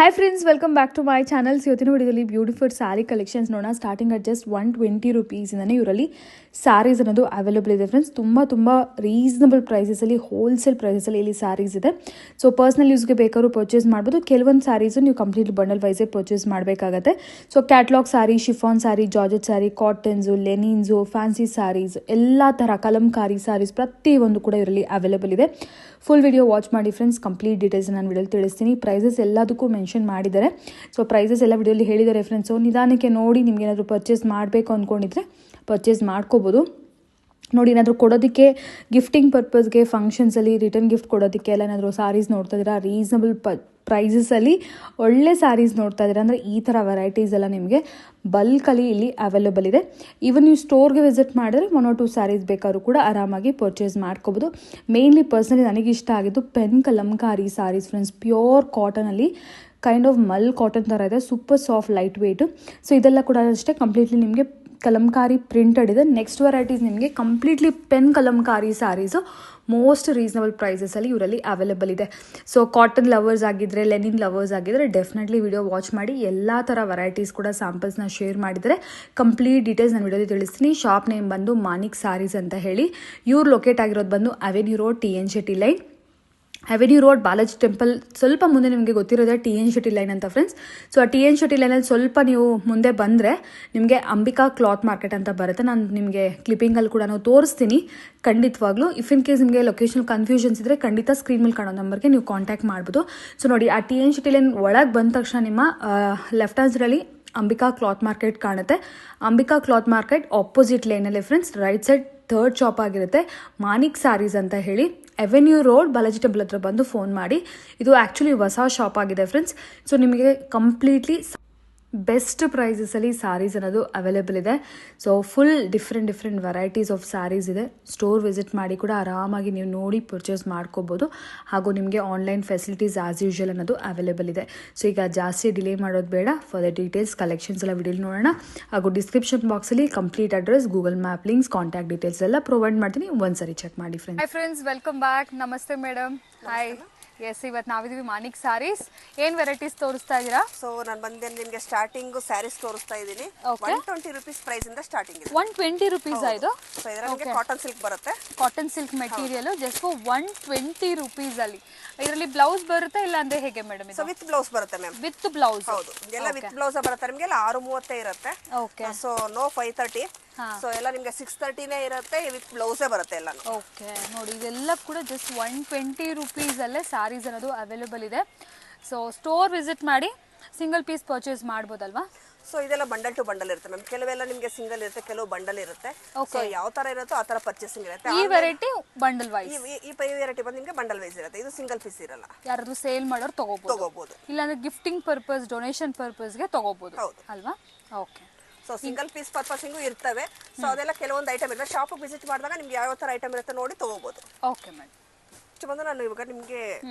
Hi friends, welcome back to my channel. ಇವತ್ತಿನ ವಿಡಿಯೋದಲ್ಲಿ beautiful sari collections ನೋಡೋಣ. ಸ್ಟಾರ್ಟಿಂಗ್ ಅಟ್ ಜಸ್ಟ್ 120 rupees ಇಂದಾನೆ ಇವರಲ್ಲಿ ಸ್ಯಾರೀಸ್ ಅನ್ನೋದು ಅವೈಲೇಬಲ್ ಇದೆ ಫ್ರೆಂಡ್ಸ್. ತುಂಬ ರೀಸನಬಲ್ ಪ್ರೈಸಸಲ್ಲಿ, ಹೋಲ್ಸೇಲ್ ಪ್ರೈಸಸಲ್ಲಿ ಇಲ್ಲಿ ಸ್ಯಾರೀಸ್ ಇದೆ. ಸೊ ಪರ್ಸ್ನಲ್ ಯೂಸ್ಗೆ ಬೇಕಾದ್ರೂ ಪರ್ಚೇಸ್ ಮಾಡ್ಬೋದು. ಕೆಲವೊಂದು ಸ್ಯಾರೀಸು ನೀವು ಕಂಪ್ಲೀಟ್ ಬಂಡಲ್ ವೈಸೇ ಪರ್ಚೇಸ್ ಮಾಡಬೇಕಾಗತ್ತೆ. So catalogue sari, chiffon sari, georgette sari, cottons, linens, fancy saris, ಎಲ್ಲ ಥರ ಕಲಂಕಾರಿ ಸ್ಯಾರೀಸ್ ಪ್ರತಿಯೊಂದು ಕೂಡ ಇವರಲ್ಲಿ ಅವೈಲೇಬಲ್ ಇದೆ. ಫುಲ್ ವಿಡಿಯೋ ವಾಚ್ ಮಾಡಿ ಫ್ರೆಂಡ್ಸ್. ಕಂಪ್ಲೀಟ್ ಡೀಟೇಲ್ಸ್ ನಾನು ವಿಡಿಯೋಲಿ ತಿಳಿಸ್ತೀನಿ. ಪ್ರೈಸಸ್ ಎಲ್ಲದಕ್ಕೂ ಮೆನ್ಷನ್ ಮಾಡಿದ್ದಾರೆ. ಸೊ ಪ್ರೈಸಸ್ ಎಲ್ಲ ವಿಡಿಯೋಲಿ ಹೇಳಿದ್ದಾರೆ ಫ್ರೆಂಡ್ಸು. ನಿಧಾನಕ್ಕೆ ನೋಡಿ, ನಿಮ್ಗೆ ಏನಾದರೂ ಪರ್ಚೇಸ್ ಮಾಡಬೇಕು ಅಂದ್ಕೊಂಡಿದ್ರೆ ಪರ್ಚೇಸ್ ಮಾಡ್ಕೋಬೋದು. ನೋಡಿ, ಏನಾದರೂ ಕೊಡೋದಕ್ಕೆ, ಗಿಫ್ಟಿಂಗ್ ಪರ್ಪಸ್ಗೆ, ಫಂಕ್ಷನ್ಸಲ್ಲಿ ರಿಟರ್ನ್ ಗಿಫ್ಟ್ ಕೊಡೋದಕ್ಕೆ ಎಲ್ಲ ಏನಾದರೂ ಸ್ಯಾರೀಸ್ ನೋಡ್ತಾ ಇದ್ದೀರಾ, ರೀಸನಬಲ್ ಪ್ರೈಸಸಲ್ಲಿ ಒಳ್ಳೆ ಸ್ಯಾರೀಸ್ ನೋಡ್ತಾ ಇದ್ದೀರಾ ಅಂದರೆ ಈ ಥರ ವೆರೈಟೀಸ್ ಎಲ್ಲ ನಿಮಗೆ ಬಲ್ಕಲ್ಲಿ ಇಲ್ಲಿ ಅವೈಲೇಬಲ್ ಇದೆ. ಈವನ್ ನೀವು ಸ್ಟೋರ್ಗೆ ವಿಸಿಟ್ ಮಾಡಿದ್ರೆ 1 or 2 ಸ್ಯಾರೀಸ್ ಬೇಕಾದ್ರೂ ಕೂಡ ಆರಾಮಾಗಿ ಪರ್ಚೇಸ್ ಮಾಡ್ಕೋಬೋದು. ಮೇನ್ಲಿ ಪರ್ಸ್ನಲಿ ನನಗೆ ಇಷ್ಟ ಆಗಿದ್ದು pen kalamkari saris friends. Pure ಕಾಟನಲ್ಲಿ, ಕೈಂಡ್ ಆಫ್ ಮಲ್ ಕಾಟನ್ ಥರ ಇದೆ, super soft, lightweight. So ಇದೆಲ್ಲ ಕೂಡ ಅಷ್ಟೇ ಕಂಪ್ಲೀಟ್ಲಿ ನಿಮಗೆ ಕಲಂಕಾರಿ ಪ್ರಿಂಟೆಡ್ ಇದೆ. ನೆಕ್ಸ್ಟ್ ವೆರೈಟೀಸ್ ನಿಮಗೆ completely pen kalamkari saris most reasonable ಪ್ರೈಸಸಲ್ಲಿ ಇವರಲ್ಲಿ ಅವೈಲೇಬಲ್ ಇದೆ. ಸೊ ಕಾಟನ್ ಲವರ್ಸ್ ಆಗಿದ್ದರೆ, ಲೆನಿನ್ ಲವರ್ಸ್ ಆಗಿದ್ದರೆ ಡೆಫಿನೆಟ್ಲಿ ವಿಡಿಯೋ ವಾಚ್ ಮಾಡಿ. ಎಲ್ಲ ಥರ ವೆರೈಟೀಸ್ ಕೂಡ ಸ್ಯಾಂಪಲ್ಸ್ನ ಶೇರ್ ಮಾಡಿದರೆ ಕಂಪ್ಲೀಟ್ ಡೀಟೇಲ್ಸ್ ನಾನು ವಿಡಿಯೋದಲ್ಲಿ ತಿಳಿಸ್ತೀನಿ. ಶಾಪ್ ನೇಮ್ ಬಂದು ಮಾನಿಕ್ ಸ್ಯಾರೀಸ್ ಅಂತ ಹೇಳಿ. ಇವ್ರು ಲೊಕೇಟ್ ಆಗಿರೋದು ಬಂದು avenue road, TN Shetty line. Avenue road, Balaji temple ಸ್ವಲ್ಪ ಮುಂದೆ ನಿಮಗೆ ಗೊತ್ತಿರೋದೇ TN ಶೆಟ್ಟಿ ಲೈನ್ ಅಂತ ಫ್ರೆಂಡ್ಸ್. ಸೊ ಆ TN ಶೆಟ್ಟಿ ಲೈನಲ್ಲಿ ಸ್ವಲ್ಪ ನೀವು ಮುಂದೆ ಬಂದರೆ ನಿಮಗೆ ಅಂಬಿಕಾ ಕ್ಲಾತ್ ಮಾರ್ಕೆಟ್ ಅಂತ ಬರುತ್ತೆ. ನಾನು ನಿಮಗೆ ಕ್ಲಿಪ್ಪಿಂಗಲ್ಲಿ ಕೂಡ ತೋರಿಸ್ತೀನಿ ಖಂಡಿತವಾಗ್ಲೂ. ಇಫ್ ಇನ್ ಕೇಸ್ ನಿಮಗೆ ಲೊಕೇಶನ್ ಕನ್ಫ್ಯೂಷನ್ಸ್ ಇದ್ದರೆ ಖಂಡಿತ ಸ್ಕ್ರೀನ್ ಮೇಲೆ ಕಾಣೋ ನಂಬರ್ಗೆ ನೀವು ಕಾಂಟ್ಯಾಕ್ಟ್ ಮಾಡ್ಬೋದು. ಸೊ ನೋಡಿ, ಆ TN ಶೆಟ್ಟಿ ಲೈನ್ ಒಳಗೆ ಬಂದ ತಕ್ಷಣ ನಿಮ್ಮ ಲೆಫ್ಟ್ ಹ್ಯಾಂಡ್ಸಲ್ಲಿ ಅಂಬಿಕಾ ಕ್ಲಾತ್ ಮಾರ್ಕೆಟ್ ಕಾಣುತ್ತೆ. ಅಂಬಿಕಾ ಕ್ಲಾತ್ ಮಾರ್ಕೆಟ್ ಆಪೋಸಿಟ್ ಲೈನಲ್ಲಿ friends right side 3rd shop ಆಗಿರುತ್ತೆ, ಮಾನಿಕ್ ಸ್ಯಾರೀಸ್ ಅಂತ ಹೇಳಿ. ಅವೆನ್ಯೂ ರೋಡ್, ಬಾಲಾಜಿ ಟೆಂಪಲ್ ಹತ್ರ ಬಂದು ಫೋನ್ ಮಾಡಿ. ಇದು ಆ್ಯಕ್ಚುಲಿ ಹೊಸ ಶಾಪ್ ಆಗಿದೆ ಫ್ರೆಂಡ್ಸ್. ಸೊ ನಿಮಗೆ ಕಂಪ್ಲೀಟ್ಲಿ ಬೆಸ್ಟ್ ಪ್ರೈಸಸಲ್ಲಿ ಸ್ಯಾರೀಸ್ ಅನ್ನೋದು ಅವೈಲೇಬಲ್ ಇದೆ. So full different varieties of saris ಇದೆ. ಸ್ಟೋರ್ ವಿಸಿಟ್ ಮಾಡಿ ಕೂಡ ಆರಾಮಾಗಿ ನೀವು ನೋಡಿ ಪರ್ಚೇಸ್ ಮಾಡ್ಕೋಬೋದು. ಹಾಗೂ ನಿಮಗೆ ಆನ್ಲೈನ್ ಫೆಸಿಲಿಟೀಸ್ ಆ್ಯಸ್ ಯೂಶುವಲ್ ಅನ್ನೋದು ಅವೈಲೇಬಲ್ ಇದೆ. ಸೊ ಈಗ ಜಾಸ್ತಿ ಡಿಲೇ ಮಾಡೋದು ಬೇಡ. ಫಾರ್ ದ ಡೀಟೇಲ್ಸ್, ಕಲೆಕ್ಷನ್ಸ್ ಎಲ್ಲ ವಿಡಿಯೋಲಿ ನೋಡೋಣ. ಹಾಗೂ ಡಿಸ್ಕ್ರಿಪ್ಷನ್ ಬಾಕ್ಸಲ್ಲಿ complete address, Google map links, contact details ಎಲ್ಲ ಪ್ರೊವೈಡ್ ಮಾಡ್ತೀನಿ. ಒಂದ್ಸರಿ ಚೆಕ್ ಮಾಡಿ friends. Hi friends, welcome back. ನಮಸ್ತೆ ಮೇಡಮ್. ಹಾಯ್. ಎಸ್, ಇವತ್ತು ನಾವಿದೀವಿ ಮಾನಿಕ್ ಸ್ಯಾರೀಸ್. ಏನ್ ವೆರೈಟೀಸ್ ತೋರಿಸ್ತಾ ಇದೀರಾ? ಸೊ ನಾನು ಬಂದೆ ನಿಮಗೆ ಸ್ಟಾರ್ಟಿಂಗ್ ಸ್ಯಾರೀಸ್ ತೋರಿಸ್ತಾ ಇದ್ದೀನಿ. 120 rupees ಪ್ರೈಸ್ ಇಂದ ಸ್ಟಾರ್ಟಿಂಗ್ ಇದೆ. 120 rupees ಇದು. ಸೊ ಇದರಲ್ಲಿ ಕಾಟನ್ ಸಿಲ್ಕ್ ಬರುತ್ತೆ. Cotton silk material just 120 rupees ಅಲ್ಲಿ. ಇದರಲ್ಲಿ ಬ್ಲೌಸ್ ಬರುತ್ತೆ ಇಲ್ಲ ಅಂದ್ರೆ ಹೇಗೆ ಮೇಡಮ್? ಸೊ ವಿತ್ ಬ್ಲೌಸ್ ಬರುತ್ತೆ ಮ್ಯಾಮ್. With blouse? ಹೌದು, ಎಲ್ಲ ವಿತ್ ಬ್ಲೌಸ್ ಬರುತ್ತೆ. ನಿಮಗೆ 630 ಇರುತ್ತೆ. ಓಕೆ. So no 530. ಸೊ ಎಲ್ಲ ನಿಮಗೆ 630ನೇ ಇರುತ್ತೆ, ವಿತ್ ಬ್ಲೌಸೇ ಬರುತ್ತೆ ಎಲ್ಲ. ಓಕೆ, ನೋಡಿ ಇದೆಲ್ಲ ಕೂಡ ಜಸ್ಟ್ 120 rupees ಅಲ್ಲೇ ಸ್ಯಾರೀಸ್ ಅನ್ನೋದು ಅವೈಲೇಬಲ್ ಇದೆ. ಸೊ ಸ್ಟೋರ್ ವಿಸಿಟ್ ಮಾಡಿ ಸಿಂಗಲ್ ಪೀಸ್ ಪರ್ಚೇಸ್ ಮಾಡ್ಬೋದಲ್ವಾ? ಸೊ ಇದೆಲ್ಲ ಬಂಡಲ್ ಟು ಬಂಡಲ್ ಇರುತ್ತೆ ಮ್ಯಾಮ್. ಕೆಲವೆಲ್ಲ ನಿಮಗೆ ಸಿಂಗಲ್ ಇರುತ್ತೆ, ಕೆಲವು ಬಂಡಲ್ ಇರುತ್ತೆ. ಸೊ ಯಾವ ತರ ಇರುತ್ತೋ ಆ ತರ ಪರ್ಚೇಸಿಂಗ್ ಇರುತ್ತೆ. ಈ ವೆರೈಟಿ ಬಂಡಲ್ ವೈಸ್, ಈ ವೆರೈಟಿ ಬಂದು ನಿಮಗೆ ಬಂಡಲ್ ವೈಸ್ ಇರುತ್ತೆ. ಇದು ಸಿಂಗಲ್ ಪೀಸ್ ಇರಲ್ಲ. ಯಾರಾದ್ರೂ ಸೇಲ್ ಮಾಡೋರು ತಗೋಬಹುದು, ಇಲ್ಲಾಂದ್ರೆ ಗಿಫ್ಟಿಂಗ್ ಪರ್ಪಸ್, ಡೊನೇಷನ್ ಪರ್ಪಸ್ಗೆ ತಗೋಬಹುದು ಅಲ್ವಾ? ಓಕೆ. ಸೊ ಸಿಂಗಲ್ ಪೀಸ್ ಪರ್ಪಸಿಂಗು ಇರ್ತವೆ. ಸೊ ಅದೆಲ್ಲ ಕೆಲವೊಂದು ಐಟಮ್ ಇರುತ್ತೆ. ಶಾಪ್ ವಿಸಿಟ್ ಮಾಡಿದಾಗ ನಿಮ್ಗೆ ಯಾವ ತರ ಐಟಮ್ ಇರುತ್ತೆ ನೋಡಿ ತಗೋಬಹುದು. Okay madam. ಬಂದು ನಾನು ಇವಾಗ ನಿಮಗೆ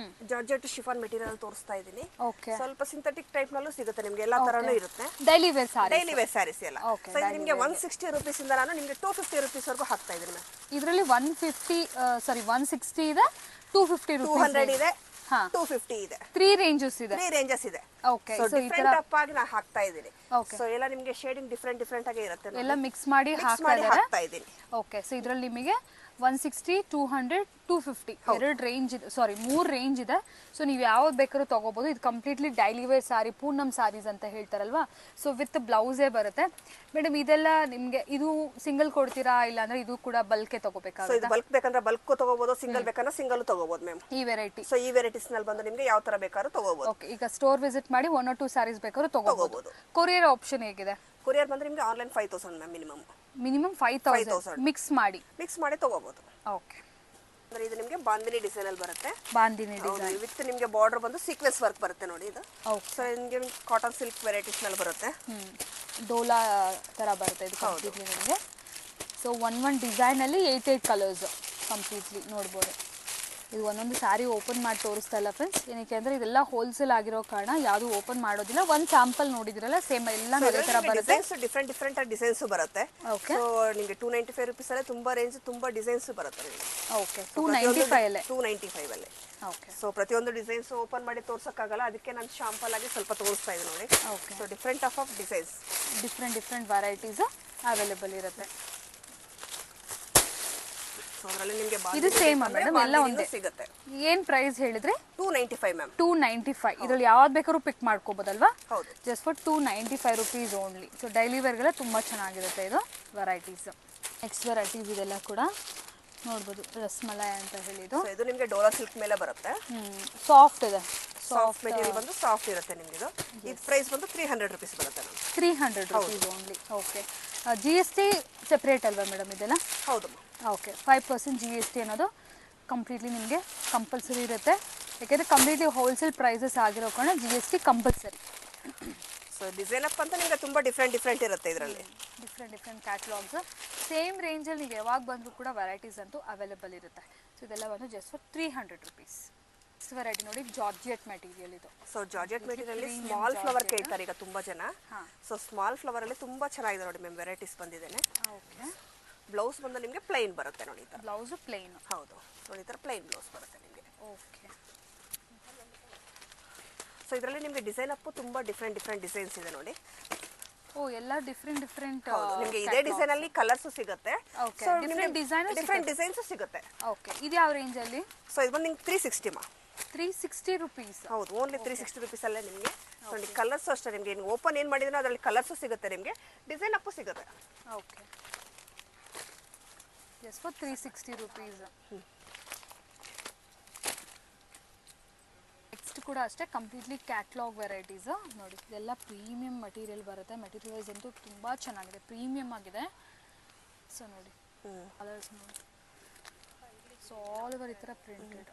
ಜಾರ್ಜೆಟ್ ಶಿಫಾನ್ ಮೆಟೀರಿಯಲ್ ತೋರಿಸ್ತಾ ಇದ್ದೀನಿ. ಸ್ವಲ್ಪ ಸಿಂಥೆಟಿಕ್ ಟೈಪ್ ನಲ್ಲೂ ಸಿಗುತ್ತೆ ನಿಮ್ಗೆ, ಎಲ್ಲಾ ತರನೂ ಇರುತ್ತೆ. ಡೈಲಿ ವೇರ್ ಸ್ಯಾರೀಸ್ ಎಲ್ಲ. ಸೊ ಇದು ನಿಮಗೆ 160 rupees ಇಂದ ನಾನು ನಿಮಗೆ 250 rupees ವರೆಗೂ ಹಾಕ್ತಾ ಇದ್ದೀನಿ ಮ್ಯಾಮ್. ಇದರಲ್ಲಿ 160 ಇದೆ, 250 rupees 200 ಇದೆ, 250 ಇದೆ. 3 ranges ಇದೆ. ಓಕೆ. ಸೊ ಡಿಫರೆಂಟ್ ಅಪ್ ಆಗಿ ನಾನು ಹಾಕ್ತಾ ಇದ್ದೀನಿ. ಸೊ ಎಲ್ಲ ನಿಮಗೆ ಶೇಡಿಂಗ್ ಡಿಫರೆಂಟ್ ಆಗಿ ಇರುತ್ತೆ. ಎಲ್ಲ ಮಿಕ್ಸ್ ಮಾಡಿ ಹಾಕ್ತಾ ಇದ್ದೀನಿ. ಓಕೆ. ಸೊ ಇದರಲ್ಲಿ ನಿಮಗೆ 160, 200, 250 ಎರಡು ರೇಂಜ್ ಇದೆ, ಸಾರಿ 3 ರೇಂಜ್ ಇದೆ. ಸೊ ನೀವು ಯಾವ್ದು ಬೇಕಾದ್ರೂ ತಗೋಬಹುದು. ಇದು completely daily wear sari, Poonam saris ಅಂತ ಹೇಳ್ತಾರಲ್ವಾ. ಸೊ ವಿತ್ ಬ್ಲೌಸೇ ಬರುತ್ತೆ ಮೇಡಮ್. ಇದೆಲ್ಲ ನಿಮ್ಗೆ ಇದು ಸಿಂಗಲ್ ಕೊಡ್ತೀರಾ ಇಲ್ಲ ಅಂದ್ರೆ ಇದು ಕೂಡ ಬಲ್ಕ್ ತಗೋಬೇಕಾಗುತ್ತೆ? ಇದು ಬಲ್ಕ್ ಬೇಕಂದ್ರೆ ಬಲ್ಕ್ ತಗೋಬಹುದು, ಸಿಂಗಲ್ ಬೇಕಂದ್ರೆ ಸಿಂಗಲ್ ತಗೋಬಹುದು ಮ್ಯಾಮ್. ಈ ವೆರೈಟಿ. ಸೊ ಈ ವೆರೈಟೀಸ್ ನಲ್ಲಿ ಬಂದು ನಿಮ್ಗೆ ಯಾವ ತರ ಬೇಕಾದ್ರೂ ತಗೋಬಹುದು. ಓಕೆ. ಈಗ ಸ್ಟೋರ್ ವಿಸಿಟ್ ಮಾಡಿ 1 or 2 ಸ್ಯಾರೀಸ್ ಬೇಕಾದ್ರೂ ತಗೋಬಹುದು. ಕೊರಿಯರ್ ಆಪ್ಷನ್ ಹೇಗಿದೆ? ಕೊರಿಯರ್ ಬಂದ್ರೆ ನಿಮ್ಗೆ ಆನ್ಲೈನ್ 5000 ಮ್ಯಾಮ್. ಮಿನಿಮಮ್ 5000 ಮಿಕ್ಸ್ ಮಾಡಿ ತಗೋಬಹುದು. ಓಕೆ. ಅಂದ್ರೆ ಇದು ನಿಮಗೆ ಬಾಂದಿನಿ ಡಿಸೈನ್ ಅಲ್ಲಿ ಬರುತ್ತೆ. ಬಾಂದಿನಿ ಡಿಸೈನ್ ವಿತ್ ನಿಮಗೆ ಬಾರ್ಡರ್ ಬಂದು ಸೀಕ್ವೆನ್ಸ್ ವರ್ಕ್ ಬರುತ್ತೆ ನೋಡಿ ಇದು. ಸೊ ನಿಮಗೆ ಕಾಟನ್ ಸಿಲ್ಕ್ ವೆರೈಟೀಸ್ ನಲ್ಲಿ ಬರುತ್ತೆ. ಡೋಲಾ ತರ ಬರುತ್ತೆ ಇದು ಕಂಪ್ಲೀಟ್ಲಿ ನಿಮಗೆ. ಸೊ 1 ಡಿಸೈನ್ ಅಲ್ಲಿ 8 ಕಲರ್ಸ್ ಕಂಪ್ಲೀಟ್ಲಿ ನೋಡಬಹುದು. ಇದು ಒಂದೊಂದು ಸ್ಯಾರಿ ಓಪನ್ ಮಾಡಿ ತೋರಿಸ್ತಾ ಇಲ್ಲ ಫ್ರೆಂಡ್ಸ್, ಏನಕ್ಕೆ ಅಂದರೆ ಇದೆಲ್ಲ ಹೋಲ್ಸೇಲ್ ಆಗಿರೋ ಕಾರಣ ಯಾವುದು ಓಪನ್ ಮಾಡೋದಿಲ್ಲ. ಒಂದು ಸ್ಯಾಂಪಲ್ ನೋಡಿದ್ರಲ್ಲ ಸೇಮ್ ಎಲ್ಲ ಅದೇ ಥರ ಬರುತ್ತೆ. ಡಿಫ್ರೆಂಟ್ ಡಿಸೈನ್ಸ್ ಬರುತ್ತೆ. ಓಕೆ, ಸೊ ನಿಮಗೆ 295 ರುಪೀಸ್ ಅಲ್ಲೇ ತುಂಬಾ ರೇಂಜ್ ತುಂಬಾ ಡಿಸೈನ್ಸ್ ಬರುತ್ತೆ ನಿಮಗೆ. ಓಕೆ, 295 ಅಲ್ಲೇ. 295 ಅಲ್ಲೇ. ಓಕೆ, ಸೊ ಪ್ರತಿಯೊಂದು ಡಿಸೈನ್ಸ್ ಓಪನ್ ಮಾಡಿ ತೋರ್ಸಕ್ಕಾಗಲ್ಲ, ಅದಕ್ಕೆ ನಾನು ಶಾಂಪಲ್ ಆಗಿ ಸ್ವಲ್ಪ ತೋರಿಸ್ತಾ ಇದ್ದೀನಿ ನೋಡಿ. Okay, so different of designs, different varieties available ಇರುತ್ತೆ. ಸೊ ಅದರಲ್ಲಿ ನಿಮಗೆ ಇದು ಸೇಮ್ ಮೇಡಮ್, ಎಲ್ಲ ಒಂದೇ ಸಿಗುತ್ತೆ. ಏನು ಪ್ರೈಸ್ ಹೇಳಿದ್ರೆ 295 ಮ್ಯಾಮ್. 295. ಇದ್ರಲ್ಲಿ ಯಾವ್ದು ಬೇಕಾದ್ರೂ ಪಿಕ್ ಮಾಡ್ಕೋಬೋದಲ್ವಾ? ಹೌದು, just for 295 rupees only. So daily ವೇರ್ಗೆಲ್ಲ ತುಂಬ ಚೆನ್ನಾಗಿರುತ್ತೆ ಇದು ವೆರೈಟೀಸ್. ನೆಕ್ಸ್ಟ್ ವೆರೈಟೀಸ್ ಇದೆಲ್ಲ ಕೂಡ ನೋಡ್ಬೋದು, ರಸ್ಮಲಾಯ್ ಅಂತ ಹೇಳಿದ್ದು. ಇದು ನಿಮಗೆ ಡೋಲಾ ಸಿಲ್ಕ್ ಮೇಲೆ ಬರುತ್ತೆ. ಸಾಫ್ಟ್ ಇದೆ, ಸಾಫ್ಟ್ ಮೆಟೀರಿಯಲ್ ಬಂದು ಸಾಫ್ಟ್ ಇರುತ್ತೆ ನಿಮಗೆ. ಇದು ಪ್ರೈಸ್ ಬಂದು 300 ರುಪೀಸ್ ಬರುತ್ತೆ ma'am. 300 rupees only. Okay, GST separate ಅಲ್ವಾ ಮೇಡಮ್ ಇದೆಲ್ಲ? ಹೌದು. ಓಕೆ, 5% GST ಅನ್ನೋದು ಕಂಪ್ಲೀಟ್ಲಿ ನಿಮಗೆ ಕಂಪಲ್ಸರಿ ಇರುತ್ತೆ. ಯಾಕೆಂದರೆ ಕಂಪ್ಲೀಟ್ಲಿ ಹೋಲ್ಸೇಲ್ ಪ್ರೈಸಸ್ ಆಗಿರೋ ಕಾರಣ GST compulsory. So design up ಅಂತ ನಿಮಗೆ ತುಂಬ ಡಿಫ್ರೆಂಟ್ ಇರುತ್ತೆ ಇದರಲ್ಲಿ. ಡಿಫ್ರೆಂಟ್ ಕ್ಯಾಟ್ಲಾಗ್ಸ್ ಸೇಮ್ ರೇಂಜಲ್ಲಿ ನೀವು ಯಾವಾಗ ಬಂದರೂ ಕೂಡ ವೆರೈಟೀಸ್ ಅಂತೂ ಅವೈಲೇಬಲ್ ಇರುತ್ತೆ. ಸೊ ಇದೆಲ್ಲ ಬಂದು just for 300 rupees. Next variety ನೋಡಿ, ಜಾರ್ಜೆಟ್ ಮೆಟೀರಿಯಲ್ ಇದು. So georgette material small flower ಕೇಳ್ತಾರೆ ಈಗ ತುಂಬ ಜನ. ಸೊ ಸ್ಮಾಲ್ ಫ್ಲವರ್ ಅಲ್ಲಿ ತುಂಬಾ ಚೆನ್ನಾಗಿದೆ ನೋಡಿ ಮ್ಯಾಮ್, ವೆರೈಟೀಸ್ ಬಂದಿದ್ದೇನೆ. ಓಕೆ, ಬ್ಲೌಸ್ ಬಂದು ನಿಮಗೆ ಪ್ಲೈನ್ ಬರುತ್ತೆ ನೋಡಿ. Blouse plain. ಹೌದು ನೋಡಿ, ಈ ಥರ ಪ್ಲೈನ್ ಬ್ಲೌಸ್ ಬರುತ್ತೆ ನಿಮಗೆ. ಓಕೆ, ಸೊ ಇದರಲ್ಲಿ ನಿಮಗೆ ಡಿಸೈನ್ ಅಪ್ ತುಂಬಾ ಡಿಫ್ರೆಂಟ್ ಡಿಸೈನ್ಸ್ ಇದೆ ನೋಡಿ. ಓ, ಎಲ್ಲ ಡಿಫ್ರೆಂಟ್ ನಿಮಗೆ ಇದೇ ಡಿಸೈನ್ ಅಲ್ಲಿ ಕಲರ್ಸ್ ಸಿಗುತ್ತೆ. ಓಕೆ, ಡಿಫ್ರೆಂಟ್ ಡಿಸೈನ್ಸ್ ಸಿಗುತ್ತೆ. ಓಕೆ, ಇದು ಯಾವ ರೇಂಜ್ ಅಲ್ಲಿ? ಸೊ ಇದು ಬಂದು ನಿಮ್ಗೆ 360 ಮಾ. 360 ರುಪೀಸ್. ಹೌದು, ಓನ್ಲಿ 360 ರುಪೀಸ್ ಅಲ್ಲೇ ನಿಮಗೆ. ನೋಡಿ ಕಲರ್ಸ್ ಅಷ್ಟೇ ನಿಮಗೆ, ನೀವು ಓಪನ್ ಏನು ಮಾಡಿದ್ರೆ ಅದರಲ್ಲಿ ಕಲರ್ಸ್ ಸಿಗುತ್ತೆ ನಿಮಗೆ, ಡಿಸೈನ್ ಅಪ್ ಸಿಗುತ್ತೆ. Okay, just for 360 rupees. Next ಕೂಡ ಅಷ್ಟೇ ಕಂಪ್ಲೀಟ್ಲಿ ಕ್ಯಾಟ್ಲಾಗ್ ವೆರೈಟೀಸ್ ನೋಡಿ. ಇದೆಲ್ಲ ಪ್ರೀಮಿಯಂ ಮಟೀರಿಯಲ್ ಬರುತ್ತೆ. ಮೆಟೀರಿಯಲ್ ವೈಸ್ ಅಂತೂ ತುಂಬ ಚೆನ್ನಾಗಿದೆ, ಪ್ರೀಮಿಯಂ ಆಗಿದೆ. ಸೊ ನೋಡಿ ಕಲರ್ಸ್ ನೋಡಿ, ಸೊ ಆಲ್ ಓವರ್ ಈ ಥರ ಪ್ರಿಂಟೆಡ್.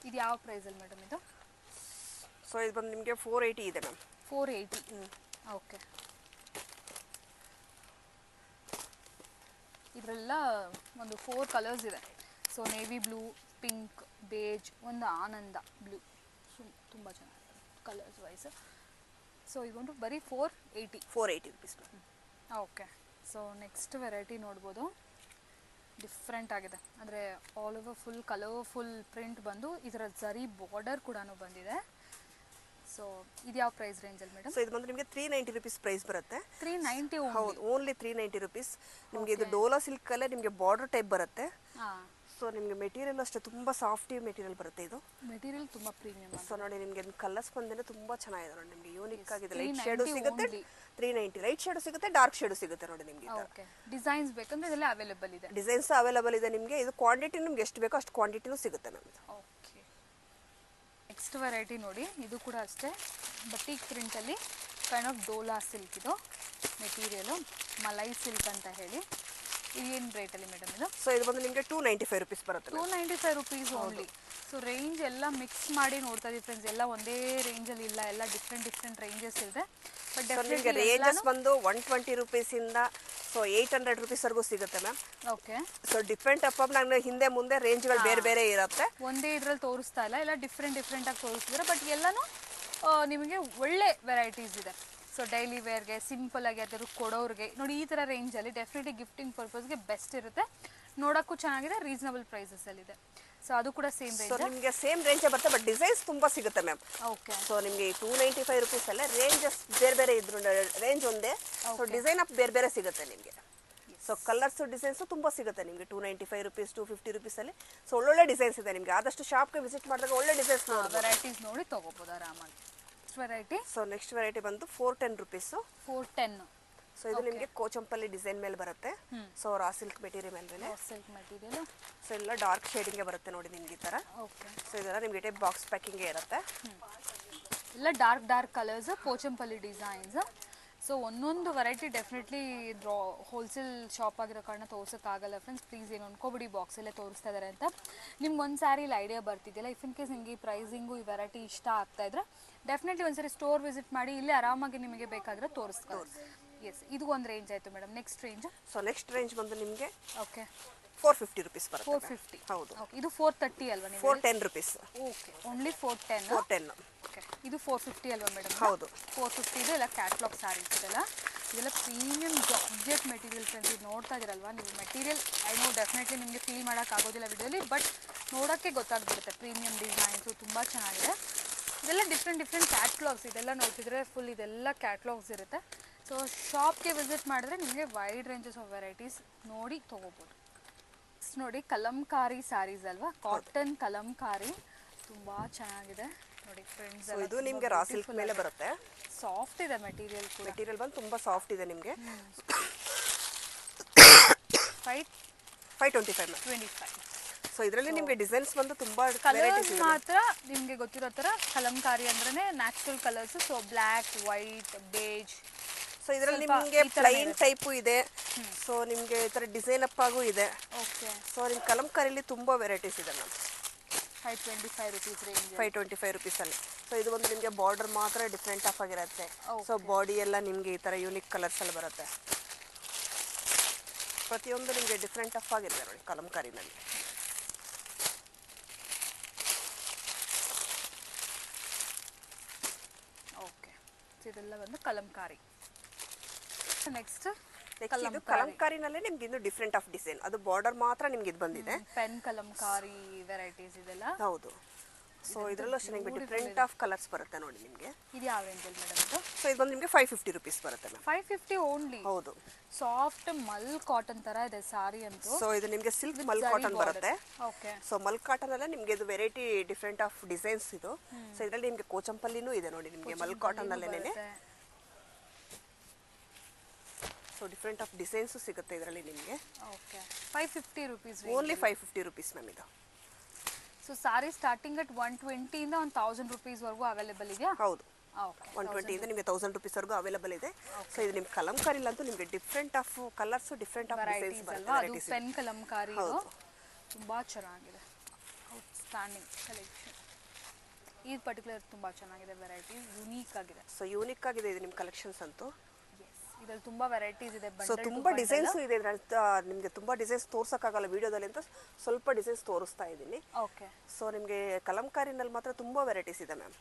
ಇದು ಯಾವ ಪ್ರೈಸಲ್ಲಿ ಮೇಡಮ್ ಇದು? ಸೊ ಇದು ಬಂದು ನಿಮಗೆ 480 ಇದೆ ಮ್ಯಾಮ್. 480. ಓಕೆ, ಇದರೆಲ್ಲ ಒಂದು 4 ಕಲರ್ಸ್ ಇದೆ. So navy blue, pink, beige, ಒಂದು ಆನಂದ ಬ್ಲೂ. ತುಂಬ ಚೆನ್ನಾಗಿದೆ ಕಲರ್ಸ್ ವೈಸ್. ಸೊ ಇದೊಂದು ಬರೀ 480 rupees. Okay, so next variety ನೋಡ್ಬೋದು, ಡಿಫ್ರೆಂಟ್ ಆಗಿದೆ. ಅಂದರೆ all over full colourful print ಬಂದು ಇದರ ಜರಿ ಬಾರ್ಡರ್ ಕೂಡ ಬಂದಿದೆ. ಸೊ ಇದು ಯಾವ ಪ್ರೈಸ್ ರೇಂಜಲ್ಲಿ ಮೇಡಮ್? ಸೊ ಇದು ಬಂದು ನಿಮಗೆ 390 ರುಪೀಸ್ ಪ್ರೈಸ್ ಬರುತ್ತೆ. 390. ಹೌದು, ಓನ್ಲಿ 390 ರುಪೀಸ್. ನಿಮಗೆ ಇದು ಡೋಲಾ ಸಿಲ್ಕ್ ಅಲ್ಲೇ ನಿಮಗೆ ಬಾರ್ಡರ್ ಟೈಪ್ ಬರುತ್ತೆ. ಸೊ ನಿಮಗೆ ಮೆಟೀರಿಯಲ್ ಅಷ್ಟೇ ತುಂಬ ಸಾಫ್ಟ್ ಮೆಟೀರಿಯಲ್ ಬರುತ್ತೆ. ಇದು ಮೆಟೀರಿಯಲ್ ತುಂಬ ಪ್ರೀಮಿಯಂ. ಸೊ ನೋಡಿ ನಿಮಗೆ ಕಲರ್ಸ್ ಬಂದೇ ತುಂಬಾ ಚೆನ್ನಾಗಿದೆ ನೋಡಿ, ನಿಮಗೆ ಯೂನಿಕ್ ಆಗಿದೆ. ಲೈಟ್ ಶೇಡು ಸಿಗುತ್ತೆ 390, ಲೈಟ್ ಶೇಡು ಸಿಗುತ್ತೆ, ಡಾರ್ಕ್ ಶೇಡು ಸಿಗುತ್ತೆ ನೋಡಿ ನಿಮಗೆ. ಓಕೆ, ಡಿಸೈನ್ಸ್ ಬೇಕಂದ್ರೆ ಇದೆಲ್ಲ ಅವೈಲೇಬಲ್ ಇದೆ. ಡಿಸೈನ್ಸ್ ಅವೈಲೇಬಲ್ ಇದೆ ನಿಮಗೆ. ಇದು ಕ್ವಾಂಟಿಟಿ ನಿಮ್ಗೆ ಎಷ್ಟು ಬೇಕೋ ಅಷ್ಟು ಕ್ವಾಂಟಿಟಿನೂ ಸಿಗುತ್ತೆ ಮ್ಯಾಮ್. ಓಕೆ, ನೆಕ್ಸ್ಟ್ ವೆರೈಟಿ ನೋಡಿ, ಇದು ಕೂಡ ಅಷ್ಟೇ ಬಟೀಕ್ ಪ್ರಿಂಟಲ್ಲಿ ಕೈಂಡ್ ಆಫ್ ಡೋಲಾ ಸಿಲ್ಕ್. ಇದು ಮೆಟೀರಿಯಲು ಮಲೈ ಸಿಲ್ಕ್ ಅಂತ ಹೇಳಿ. ಏನು ರೇಟಲ್ಲಿ ಮೇಡಮ್ ಇದು? ಸೊ ಇದು ಬಂದು ನಿಮಗೆ 295 ರುಪೀಸ್ ಬರುತ್ತೆ. 295 ರುಪೀಸ್ ಓನ್ಲಿ. ಸೊ ರೇಂಜ್ ಎಲ್ಲ ಮಿಕ್ಸ್ ಮಾಡಿ ನೋಡ್ತಾ ಇದ್ದೀವಿ ಫ್ರೆಂಡ್ಸ್, ಎಲ್ಲ ಒಂದೇ ರೇಂಜಲ್ಲಿ ಇಲ್ಲ, ಎಲ್ಲ ಡಿಫ್ರೆಂಟ್ ರೇಂಜಸ್ ಇದೆ. ಬಟ್ ನಿಮಗೆ ರೇಂಜಸ್ ಬಂದು 120 ರುಪೀಸಿಂದ ಸೊ 800 ರುಪೀಸ್ವರೆಗೂ ಸಿಗುತ್ತೆ ma'am. Okay, so different up ನಾನು ಹಿಂದೆ ಮುಂದೆ ರೇಂಜ್ಗಳು ಬೇರೆ ಇರುತ್ತೆ. ಒಂದೇ ಇದರಲ್ಲಿ ತೋರಿಸ್ತಾ ಇಲ್ಲ, ಎಲ್ಲ ಡಿಫ್ರೆಂಟ್ ಆಗಿ ತೋರಿಸ್ತಿದ್ದಾರೆ. ಬಟ್ ಎಲ್ಲನೂ ನಿಮಗೆ ಒಳ್ಳೆ ವೆರೈಟೀಸ್ ಇದೆ. ಸೊ ಡೈಲಿ ವೇರ್ಗೆ ಸಿಂಪಲ್ ಆಗಿ ಯಾವ್ದಾದ್ರು ಕೊಡೋರಿಗೆ ನೋಡಿ, ಈ ಥರ ರೇಂಜಲ್ಲಿ ಡೆಫಿನೆಟ್ಲಿ ಗಿಫ್ಟಿಂಗ್ ಪರ್ಪಸ್ಗೆ ಬೆಸ್ಟ್ ಇರುತ್ತೆ. ನೋಡೋಕ್ಕೂ ಚೆನ್ನಾಗಿದೆ, ರೀಸನಬಲ್ ಪ್ರೈಸಸಲ್ಲಿದೆ. ಸೊ ಅದು ಕೂಡ ಸೇಮ್ ರೇಂಜ್. ನಿಮಗೆ ಸೇಮ್ ರೇಂಜೇ ಬರುತ್ತೆ, ಬಟ್ ಡಿಸೈನ್ಸ್ ತುಂಬ ಸಿಗುತ್ತೆ ಮ್ಯಾಮ್. ಓಕೆ, ಸೊ ನಿಮಗೆ 295 ರುಪೀಸ್ ಅಲ್ಲೇ ರೇಂಜಸ್ ಬೇರೆ ಇದ್ರು, ರೇಂಜ್ ಒಂದೇ. ಸೊ ಡಿಸೈನ್ ಅಪ್ ಬೇರೆ ಸಿಗುತ್ತೆ ನಿಮಗೆ. ಸೊ ಕಲರ್ಸ್ ಡಿಸೈನ್ಸ್ ತುಂಬ ಸಿಗುತ್ತೆ ನಿಮಗೆ 295 ರುಪೀಸ್, 250 ರುಪೀಸಲ್ಲಿ. ಸೊ ಒಳ್ಳೊಳ್ಳೆ ಡಿಸೈನ್ಸ್ ಇದೆ ನಿಮಗೆ. ಆದಷ್ಟು ಶಾಪ್ಗೆ ವಿಸಿಟ್ ಮಾಡಿದಾಗ ಒಳ್ಳೆ ಡಿಸೈನ್ಸ್ ವೆರೈಟೀಸ್ ನೋಡಿ ತಗೋಬೋದು ಆರಾಮಾಗಿ. ವೆರೈಟಿ, ಸೊ ನೆಕ್ಸ್ಟ್ ವೆರೈಟಿ ಬಂದು 410 ರುಪೀಸು. 410. ಸೊ ಇದು ನಿಮಗೆ ಕೋಚಂಪಲ್ಲಿ ಡಿಸೈನ್ ಮೇಲೆ ಬರುತ್ತೆ. ಸೊ ರಾ ಸಿಲ್ಕ್ ಮೆಟೀರಿಯಲ್ ಮೇಲೆ. Silk material. ಸೊ ಎಲ್ಲ ಡಾರ್ಕ್ ಶೇಡಿಂಗ್ಗೆ ಬರುತ್ತೆ ನೋಡಿ ನಿಮ್ಗೆ ಈ ಥರ. ಓಕೆ, ಸೊ ಇದೆಲ್ಲ ನಿಮಗೆ ಟೈಪ್ ಬಾಕ್ಸ್ ಪ್ಯಾಕಿಂಗ್ಗೆ ಇರುತ್ತೆ. ಎಲ್ಲ dark colours, Pochampally designs. So ಒಂದೊಂದು ವೆರೈಟಿ ಡೆಫಿನೆಟ್ಲಿ ಹೋಲ್ಸೇಲ್ ಶಾಪ್ ಆಗಿರೋ ಕಾರಣ ತೋರ್ಸೋಕ್ಕಾಗಲ್ಲ ಫ್ರೆಂಡ್ಸ್. ಪ್ಲೀಸ್ ಏನು ಅನ್ಕೋಬಿಡಿ, ಬಾಕ್ಸಲ್ಲೇ ತೋರಿಸ್ತಾ ಇದ್ದಾರೆ ಅಂತ. ನಿಮ್ಗೆ ಒಂದು ಸ್ಯಾರಿಲಿ ಐಡಿಯಾ ಬರ್ತಿದೆಯಲ್ಲ, ಇಫ್ ಇನ್ ಕೇಸ್ ನಿಮಗೆ ಈ ಪ್ರೈಸಿಂಗು ಈ ವೆರೈಟಿ ಇಷ್ಟ ಆಗ್ತಾ ಇದ್ರೆ ಡೆಫಿನೆಟ್ಲಿ ಒಂದ್ಸರಿ ಸ್ಟೋರ್ ವಿಸಿಟ್ ಮಾಡಿ, ಇಲ್ಲೇ ಆರಾಮಾಗಿ ನಿಮಗೆ ಬೇಕಾದರೆ ತೋರಿಸ್ತಾರೆ. ಎಸ್, ಇದು ಒಂದು ರೇಂಜ್ ಆಯಿತು madam. Next range? So next range ಬಂದು ನಿಮಗೆ ಓಕೆ 450 rupees ಬರುತ್ತೆ. 450. ಹೌದು. ಓಕೆ, ಇದು 430 ಅಲ್ವಾ ನೀವು? 410 rupees. Okay, only 410. 410. ಓಕೆ, ಇದು 450 ಅಲ್ವಾ ಮೇಡಮ್? ಹೌದು. 450 ಇದೆ. ಎಲ್ಲ ಕ್ಯಾಟ್ಲಾಗ್ ಸ್ಯಾರೀಸ್ ಇದೆಲ್ಲ. ಇದೆಲ್ಲ ಪ್ರೀಮಿಯಂ ಜಾರ್ಜೆಟ್ ಮೆಟೀರಿಯಲ್ ಫ್ರೆಂಡ್ಸ್. ಇದು ನೋಡ್ತಾ ಇದ್ದೀರಲ್ವಾ ನೀವು, ಮೆಟೀರಿಯಲ್ ಐ ನೋ ಡೆಫಿನೆಟ್ಲಿ ನಿಮಗೆ ಫೀಲ್ ಮಾಡೋಕ್ಕಾಗೋದಿಲ್ಲ ವಿಡಿಯೋಲಿ, ಬಟ್ ನೋಡೋಕ್ಕೆ ಗೊತ್ತಾಗ್ಬಿಡುತ್ತೆ. ಪ್ರೀಮಿಯಂ ಡಿಸೈನ್ಸು ತುಂಬ ಚೆನ್ನಾಗಿದೆ. ಇದೆಲ್ಲ ಡಿಫ್ರೆಂಟ್ ಕ್ಯಾಟ್ಲಾಗ್ಸ್. ಇದೆಲ್ಲ ನೋಡ್ತಿದ್ರೆ ಫುಲ್ ಇದೆಲ್ಲ ಕ್ಯಾಟ್ಲಾಗ್ಸ್ ಇರುತ್ತೆ. ಸೊ ಶಾಪ್ಗೆ ವಿಸಿಟ್ ಮಾಡಿದ್ರೆ ನಿಮಗೆ ವೈಡ್ ರೇಂಜಸ್ ಆಫ್ ವೆರೈಟೀಸ್ ನೋಡಿ ತೊಗೋಬೋದು. ನೋಡಿ, ಕಲಂಕಾರಿ ಸ್ಯಾರೀಸ್ ಅಲ್ವಾ, ಕಾಟನ್ ಕಲಂಕಾರಿ ತುಂಬ ಚೆನ್ನಾಗಿದೆ ನೋಡಿ ಫ್ರೆಂಡ್ಸ್. ಇದು ನಿಮಗೆ ರಾ ಸಿಲ್ಕ್ ಮೇಲೆ ಬರುತ್ತೆ. ಸಾಫ್ಟ್ ಇದೆ ಮೆಟೀರಿಯಲ್ ಕೂಡ. ಮೆಟೀರಿಯಲ್ ಬಂದು ತುಂಬ ಸಾಫ್ಟ್ ಇದೆ ನಿಮಗೆ. 525. ಸೊ ಇದರಲ್ಲಿ ನಿಮಗೆ ಡಿಸೈನ್ಸ್ ಬಂದು ತುಂಬಾ ಕಲರ್ಸ್ ಮಾತ್ರ ನಿಮಗೆ ಗೊತ್ತಿರೋ ಥರ ಕಲಂಕಾರಿ ಅಂದ್ರೆ natural colours. So black, white, beige. So ಇದರಲ್ಲಿ ನಿಮಗೆ ಪ್ಲೈನ್ ಟೈಪು ಇದೆ. ಸೊ ನಿಮಗೆ ಈ ಥರ ಡಿಸೈನ್ ಅಪ್ ಆಗೂ ಇದೆ. ಓಕೆ. ಸೊ ನಿಮ್ಮ ಕಲಂಕಾರಿಲಿ ತುಂಬ ವೆರೈಟೀಸ್ ಇದೆ ಮ್ಯಾಮ್. 525 rupees range. 525 rupees ಅಲ್ಲಿ. ಸೊ ಇದು ಒಂದು ನಿಮಗೆ ಬಾರ್ಡರ್ ಮಾತ್ರ ಡಿಫ್ರೆಂಟ್ ಆಫ್ ಆಗಿರುತ್ತೆ. ಸೊ ಬಾಡಿ ಎಲ್ಲ ನಿಮಗೆ ಈ ಥರ ಯೂನಿಕ್ ಕಲರ್ಸ್ ಅಲ್ಲಿ ಬರುತ್ತೆ. ಪ್ರತಿಯೊಂದು ನಿಮಗೆ ಡಿಫ್ರೆಂಟ್ ಆಫ್ ಆಗಿದೆ ನೋಡಿ ಕಲಂಕಾರಿನಲ್ಲಿ. ಓಕೆ, ಇದೆಲ್ಲ ಬಂದು ಕಲಂಕಾರಿ. ನೆಕ್ಸ್ಟ್ ಇದು ಕಲಂಕಾರಿನಲ್ಲೇ ನಿಮ್ಗೆ ಇನ್ನು ಡಿಫ್ರೆಂಟ್ ಆಫ್ ಡಿಸೈನ್. ಅದು ಬಾರ್ಡರ್ ಮಾತ್ರ ನಿಮ್ಗೆ ಇದು ಬಂದಿದೆ. ಪೆನ್ ಕಲಂಕಾರಿ ವೆರೈಟೀಸ್ ಇದೆಲ್ಲ. ಹೌದು. ಸೊ ಇದರಲ್ಲೂ ಅಷ್ಟೇ ನಿಮಗೆ ಡಿಫ್ರೆಂಟ್ ಆಫ್ ಕಲರ್ಸ್ ಬರುತ್ತೆ ನೋಡಿ ನಿಮಗೆ. ಇದು ಯಾವ ರೇಂಜಲ್ಲಿ ಮೇಡಮ್ ಇದು? ಸೊ ಇದು ಬಂದು ನಿಮಗೆ 550 rupees ಬರುತ್ತೆ ಮ್ಯಾಮ್. 550 ಓನ್ಲಿ? ಹೌದು. ಸಾಫ್ಟ್ ಮಲ್ ಕಾಟನ್ ತರ ಇದೆ ಸಾರಿ ಅಂತೂ. ಸೊ ಇದು ನಿಮಗೆ ಸಿಲ್ಕ್ ಮಲ್ ಕಾಟನ್ ಬರುತ್ತೆ. ಓಕೆ. ಸೊ ಮಲ್ ಕಾಟನ್ ಅಲ್ಲ ನಿಮಗೆ ಇದು ವೆರೈಟಿ ಡಿಫ್ರೆಂಟ್ ಆಫ್ ಡಿಸೈನ್ಸ್ ಇದು. ಸೊ ಇದರಲ್ಲಿ ನಿಮಗೆ ಕೋಚಂಪಲ್ಲಿನೂ ಇದೆ ನೋಡಿ ನಿಮಗೆ ಮಲ್ ಕಾಟನ್ ಅಲ್ಲೇನೆ. ಸೊ ಡಿಫ್ರೆಂಟ್ ಆಫ್ ಡಿಸೈನ್ಸ್ ಸಿಗುತ್ತೆ ಇದರಲ್ಲಿ ನಿಮಗೆ. Okay. 550 rupees. Only 550 rupees ma'am ಇದು. ಸೊ ಸಾರಿ ಸ್ಟಾರ್ಟಿಂಗ್ ಅಟ್ 120 ಇಂದ 1000 rupees ವರೆಗೂ ಅವೈಲೇಬಲ್ ಇದೆಯಾ? ಹೌದು. ಓಕೆ. 120 ಇಂದ ನಿಮಗೆ 1000 rupees ವರೆಗೂ ಅವೈಲೇಬಲ್ ಇದೆ. ಸೊ ಇದು ನಿಮ್ಮ ಕಲಂಕಾರಿ ಅಂತೂ ನಿಮಗೆ different of colours, different of designs ಬರುತ್ತೆ. ಅದು ಪೆನ್ ಕಲಂಕಾರಿ ಇದು ತುಂಬಾ ಚೆನ್ನಾಗಿದೆ. Outstanding collection. ಈ ಪರ್ಟಿಕ್ಯುಲರ್ ತುಂಬಾ ಚೆನ್ನಾಗಿದೆ, ವೆರೈಟಿ ಯೂನಿಕ್ ಆಗಿದೆ. ಸೊ ಯೂನಿಕ್ ಆಗಿದೆ ಇದು ನಿಮ್ಮ ಕಲೆಕ್ಷನ್ಸ್ ಅಂತೂ. ಇದರಲ್ಲಿ ತುಂಬಾ ವೆರೈಟೀಸ್ ಇದೆ. ಸೊ ತುಂಬಾ ಡಿಸೈನ್ಸ್ ಇದೆ ನಿಮಗೆ. ತುಂಬಾ ಡಿಸೈನ್ಸ್ ತೋರ್ಸಕ್ಕಾಗಲ್ಲ ವಿಡಿಯೋದಲ್ಲಿ ಅಂತ ಸ್ವಲ್ಪ ಡಿಸೈನ್ಸ್ ತೋರಿಸ್ತಾ ಇದ್ದೀನಿ. ಓಕೆ. ಸೊ ನಿಮಗೆ ಕಲಂಕಾರಿನಲ್ಲಿ ಮಾತ್ರ ತುಂಬಾ ವೆರೈಟೀಸ್ ಇದೆ ಮ್ಯಾಮ್.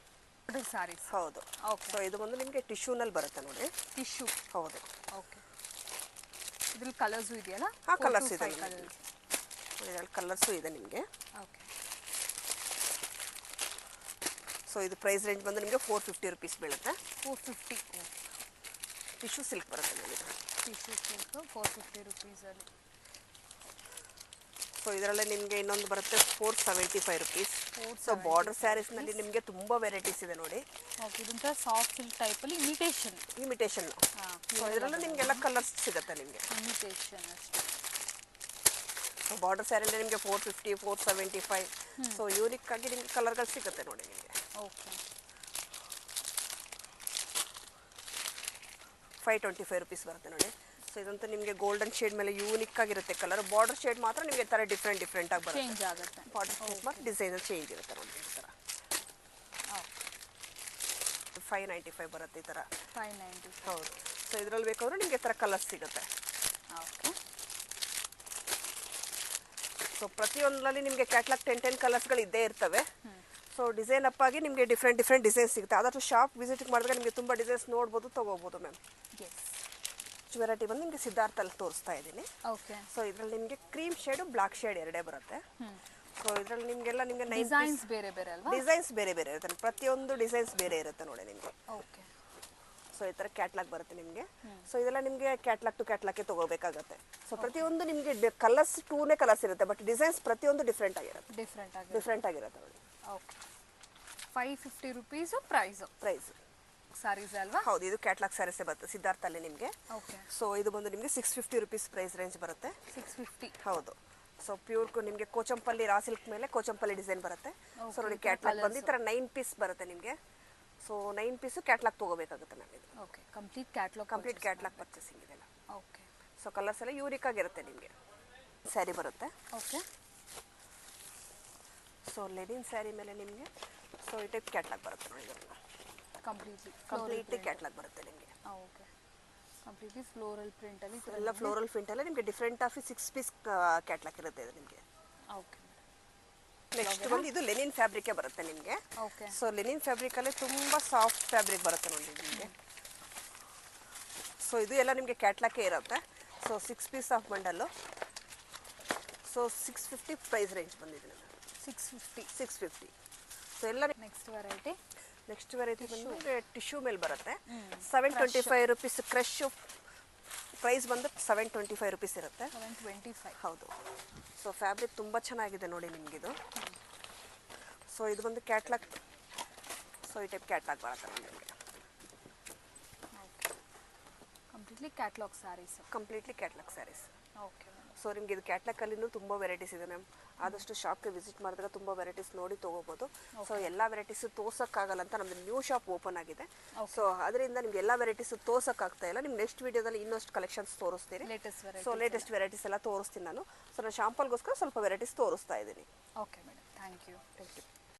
ಸಾರೀಸ್. ಹೌದು. ಸೊ ಇದು ಬಂದು ನಿಮಗೆ ಟಿಶ್ಯೂನಲ್ಲಿ ಬರುತ್ತೆ ನೋಡಿ. ಟಿಶ್ಯೂ. ಹೌದು. ಓಕೆ. ಇದ್ರಲ್ಲಿ ಕಲರ್ಸು ಇದೆಯಲ್ಲ? ಹಾಂ, ಕಲರ್ಸ್ ಇದೆ. ಇದರಲ್ಲಿ ಕಲರ್ಸು ಇದೆ ನಿಮಗೆ. ಓಕೆ. ಸೊ ಇದು ಪ್ರೈಸ್ ರೇಂಜ್ ಬಂದು ನಿಮಗೆ 450 rupees ಬೀಳುತ್ತೆ. 450. ಟಿಶ್ಯೂ ಸಿಲ್ಕ್ ಬರುತ್ತೆ ನಿಮಗೆ. ಟಿಶ್ಯೂ ಸಿಲ್ಕ್ 450 rupees ಅಲ್ಲಿ. ಸೊ ಇದರಲ್ಲೇ ನಿಮಗೆ ಇನ್ನೊಂದು ಬರುತ್ತೆ 475 rupees. ಸೊ ಬಾರ್ಡರ್ ಸ್ಯಾರೀಸ್ನಲ್ಲಿ ನಿಮಗೆ ತುಂಬ ವೆರೈಟೀಸ್ ಇದೆ ನೋಡಿ. ಓಕೆ. ಇದೊಂಥರ ಸಾಫ್ಟ್ ಸಿಲ್ಕ್ ಟೈಪಲ್ಲಿ ಇಮಿಟೇಷನ್. ಸೊ ಇದರಲ್ಲೂ ನಿಮಗೆಲ್ಲ ಕಲರ್ಸ್ ಸಿಗುತ್ತೆ ನಿಮಗೆ. ಇಮಿಟೇಷನ್ ಅಷ್ಟೇ. ಸೊ ಬಾರ್ಡರ್ ಸ್ಯಾರಿಯಲ್ಲಿ ನಿಮಗೆ 450, 475. ಸೊ ಯೂನಿಕ್ ಆಗಿ ನಿಮಗೆ ಕಲರ್ಗಳು ಸಿಗುತ್ತೆ ನೋಡಿ ನಿಮಗೆ. ಓಕೆ. 525 rupees ಬರುತ್ತೆ ನೋಡಿ. ಸೊ ಇದಂತೂ ನಿಮಗೆ ಗೋಲ್ಡನ್ ಶೇಡ್ ಮೇಲೆ ಯೂನಿಕ್ ಆಗಿರುತ್ತೆ ಕಲರ್. ಬಾರ್ಡರ್ ಶೇಡ್ ಮಾತ್ರ ನಿಮಗೆ ಥರ ಡಿಫ್ರೆಂಟ್ ಆಗಿ ಬರುತ್ತೆ. ಚೇಂಜ್ ಆಗುತ್ತೆ. ಬಾರ್ಡರ್ ಶೇಡ್ ಮಾತ್ರ ಡಿಸೈನ್ ಚೇಂಜ್ ಇರುತ್ತೆ ನೋಡಿ ಈ ಥರ. 595 ಬರುತ್ತೆ ಈ ಥರ. 590. ಹೌದು. ಸೊ ಇದರಲ್ಲಿ ಬೇಕಾದ್ರೆ ನಿಮಗೆ ಥರ ಕಲರ್ಸ್ ಸಿಗುತ್ತೆ. ಓಕೆ. ಸೊ ಪ್ರತಿಯೊಂದರಲ್ಲಿ ನಿಮಗೆ ಕ್ಯಾಟ್ಲಾಗ್ 10 ಕಲರ್ಸ್ಗಳು ಇದ್ದೇ ಇರ್ತವೆ. ಸೊ ಡಿಸೈನ್ ಅಪ್ ಆಗಿ ನಿಮಗೆ ಡಿಫ್ರೆಂಟ್ ಡಿಸೈನ್ಸ್ ಸಿಗುತ್ತೆ. ಆದಷ್ಟು ಶಾಪ್ ವಿಸಿಟ್ ಮಾಡಿದ್ರೆ ನಿಮಗೆ ತುಂಬ ಡಿಸೈನ್ಸ್ ನೋಡ್ಬೋದು, ತೊಗೋಬೋದು ಮ್ಯಾಮ್. ವೆರೈಟಿ ಬಂದು ನಿಮಗೆ ಸಿದ್ಧಾರ್ಥಲ್ಲಿ ತೋರಿಸ್ತಾ ಇದ್ದೀನಿ. ಓಕೆ. ಸೊ ಇದರಲ್ಲಿ ನಿಮಗೆ ಕ್ರೀಮ್ ಶೇಡು, ಬ್ಲಾಕ್ ಶೇಡ್ ಎರಡೇ ಬರುತ್ತೆ. ಸೊ ಇದರಲ್ಲಿ ನಿಮಗೆಲ್ಲ ನಿಮಗೆ ಡಿಸೈನ್ಸ್ ಬೇರೆ ಬೇರೆ ಅಲ್ವಾ? ಡಿಸೈನ್ಸ್ ಬೇರೆ ಇರುತ್ತೆ. ಪ್ರತಿಯೊಂದು ಡಿಸೈನ್ಸ್ ಬೇರೆ ಇರುತ್ತೆ ನೋಡಿ ನಿಮಗೆ. ಓಕೆ. ಸೊ ಈ ಥರ ಕ್ಯಾಟ್ಲಾಗ್ ಬರುತ್ತೆ ನಿಮಗೆ. ಸೊ ಇದೆಲ್ಲ ನಿಮಗೆ ಕ್ಯಾಟ್ಲಾಗ್ ಟು ಕ್ಯಾಟ್ಲಾಗ್ಗೆ ತೊಗೋಬೇಕಾಗತ್ತೆ. ಸೊ ಪ್ರತಿಯೊಂದು ನಿಮಗೆ ಕಲರ್ಸ್ 2 ಕಲರ್ಸ್ ಇರುತ್ತೆ, ಬಟ್ ಡಿಸೈನ್ಸ್ ಪ್ರತಿಯೊಂದು ಡಿಫ್ರೆಂಟ್ ಆಗಿರುತ್ತೆ ನೋಡಿ. ಓಕೆ. 550 rupees ಪ್ರೈಸ್ ಸಾರೀಸ್ ಅಲ್ವಾ? ಹೌದು. ಇದು ಕ್ಯಾಟ್ಲಾಗ್ ಸ್ಯಾರೀಸೇ ಬರುತ್ತೆ ಸಿದ್ಧಾರ್ಥಲ್ಲಿ ನಿಮಗೆ. ಓಕೆ. ಸೊ ಇದು ಬಂದು ನಿಮಗೆ 650 rupees ಪ್ರೈಸ್ ರೇಂಜ್ ಬರುತ್ತೆ. 650. ಹೌದು. ಸೊ ಪ್ಯೂರ್ ನಿಮಗೆ ಕೋಚಂಪಲ್ಲಿ ರಾ ಸಿಲ್ಕ್ ಮೇಲೆ ಕೋಚಂಪಲ್ಲಿ ಡಿಸೈನ್ ಬರುತ್ತೆ. ಸೊ ನೋಡಿ ಕ್ಯಾಟ್ಲಾಗ್ ಬಂದು ಈ ಥರ 9 ಪೀಸ್ ಬರುತ್ತೆ ನಿಮಗೆ. ಸೊ 9 ಪೀಸು ಕ್ಯಾಟ್ಲಾಗ್ ತೊಗೋಬೇಕಾಗುತ್ತೆ ಮ್ಯಾಮ್ ಇದು. ಓಕೆ. ಕಂಪ್ಲೀಟ್ ಕ್ಯಾಟ್ಲಾಗ್ ಪರ್ಚೇಸಿಂಗ್ ಇದೆಲ್ಲ. ಓಕೆ. ಸೊ ಕಲರ್ಸ್ ಎಲ್ಲ ಯೂನಿಕ್ ಆಗಿರುತ್ತೆ ನಿಮಗೆ. ಸ್ಯಾರಿ ಬರುತ್ತೆ. ಓಕೆ. ಸೊ ಲೆನಿನ್ ಸ್ಯಾರಿ ಮೇಲೆ ನಿಮಗೆ ಸೊ ಈ ಟೈಪ್ ಕ್ಯಾಟ್ಲಾಗ್ ಬರುತ್ತೆ ನೋಡಿ. ಇದನ್ನು ಕಂಪ್ಲೀಟ್ಲಿ ಕ್ಯಾಟ್ಲಾಗ್ ಬರುತ್ತೆ ನಿಮಗೆ. ಓಕೆ. ಕಂಪ್ಲೀಟ್ಲಿ ಫ್ಲೋರಲ್ ಪ್ರಿಂಟಲ್ಲಿ ಎಲ್ಲ ಫ್ಲೋರಲ್ ಪ್ರಿಂಟಲ್ಲೇ ನಿಮಗೆ ಡಿಫ್ರೆಂಟ್ ಆಫ್ 6 ಪೀಸ್ ಕ್ಯಾಟ್ಲಾಕ್ ಇರುತ್ತೆ ಇದು ನಿಮಗೆ. ಓಕೆ. ನೆಕ್ಸ್ಟ್ ಬಂದು ಇದು ಲೆನಿನ್ ಫ್ಯಾಬ್ರಿಕೇ ಬರುತ್ತೆ ನಿಮಗೆ. ಓಕೆ. ಸೊ ಲೆನಿನ್ ಫ್ಯಾಬ್ರಿಕಲ್ಲೇ ತುಂಬ ಸಾಫ್ಟ್ ಫ್ಯಾಬ್ರಿಕ್ ಬರುತ್ತೆ ನೋಡಿ ನಿಮಗೆ. ಸೊ ಇದು ಎಲ್ಲ ನಿಮಗೆ ಕ್ಯಾಟ್ಲಾಕೇ ಇರುತ್ತೆ. So 6 piece of bundle. So 650 price range ಬಂದಿದೆ ನಿಮಗೆ. 650. ಸೊ ಎಲ್ಲ ನೆಕ್ಸ್ಟ್ ವೆರೈಟಿ. ನೆಕ್ಸ್ಟ್ ವೆರೈಟಿ ಬಂದು ಟಿಶ್ಯೂ ಮೇಲೆ ಬರುತ್ತೆ. 725 ರುಪೀಸ್ ಕ್ರಶ್ ಪ್ರೈಸ್ ಬಂದು 725 ರುಪೀಸ್ ಇರುತ್ತೆ. 725. ಹೌದು. ಸೊ ಫ್ಯಾಬ್ರಿಕ್ ತುಂಬ ಚೆನ್ನಾಗಿದೆ ನೋಡಿ ನಿಮಗಿದು. ಸೊ ಇದು ಬಂದು ಕ್ಯಾಟ್ಲಾಗ್. ಸೊ ಈ ಟೈಪ್ ಕ್ಯಾಟ್ಲಾಗ್ ಬರುತ್ತೆ ನಿಮಗೆ. Completely catalogue saris. Completely catalogue saris. Okay. So ನಿಮ್ಗೆ ಇದು ಕ್ಯಾಟ್ಲಾಗಲ್ಲಿನೂ ತುಂಬ ವೆರೈಟೀಸ್ ಇದೆ ಮ್ಯಾಮ್. ಆದಷ್ಟು ಶಾಪ್ಗೆ ವಿಸಿಟ್ ಮಾಡಿದಾಗ ತುಂಬ ವೆರೈಟೀಸ್ ನೋಡಿ ತೊಗೋಬೋದು. ಸೊ ಎಲ್ಲ ವೆರೈಟೀಸು ತೋರ್ಸೋಕ್ಕಾಗಲ್ಲ ಅಂತ ನಮ್ಮದು ನ್ಯೂ ಶಾಪ್ ಓಪನ್ ಆಗಿದೆ. ಸೊ ಅದರಿಂದ ನಿಮ್ಗೆ ಎಲ್ಲ ವೆರೈಟೀಸು ತೋರ್ಸೋಕ್ಕಾಗ್ತಾ ಇಲ್ಲ. ನಿಮ್ಗೆ ನೆಕ್ಸ್ಟ್ ವೀಡಿಯೋದಲ್ಲಿ ಇನ್ನಷ್ಟು ಕಲೆಕ್ಷನ್ಸ್ ತೋರಿಸ್ತೀನಿ. ಸೊ ಲೇಟೆಸ್ಟ್ ವೆರೈಟೀಸ್ ಎಲ್ಲ ತೋರಿಸ್ತೀನಿ ನಾನು. ಸೊ ನಾನು ಶಾಂಪಲ್ಗೋಸ್ಕರ ಸ್ವಲ್ಪ ವೆರೈಟೀಸ್ ತೋರಿಸ್ತಾ ಇದ್ದೀನಿ. Okay madam, thank you.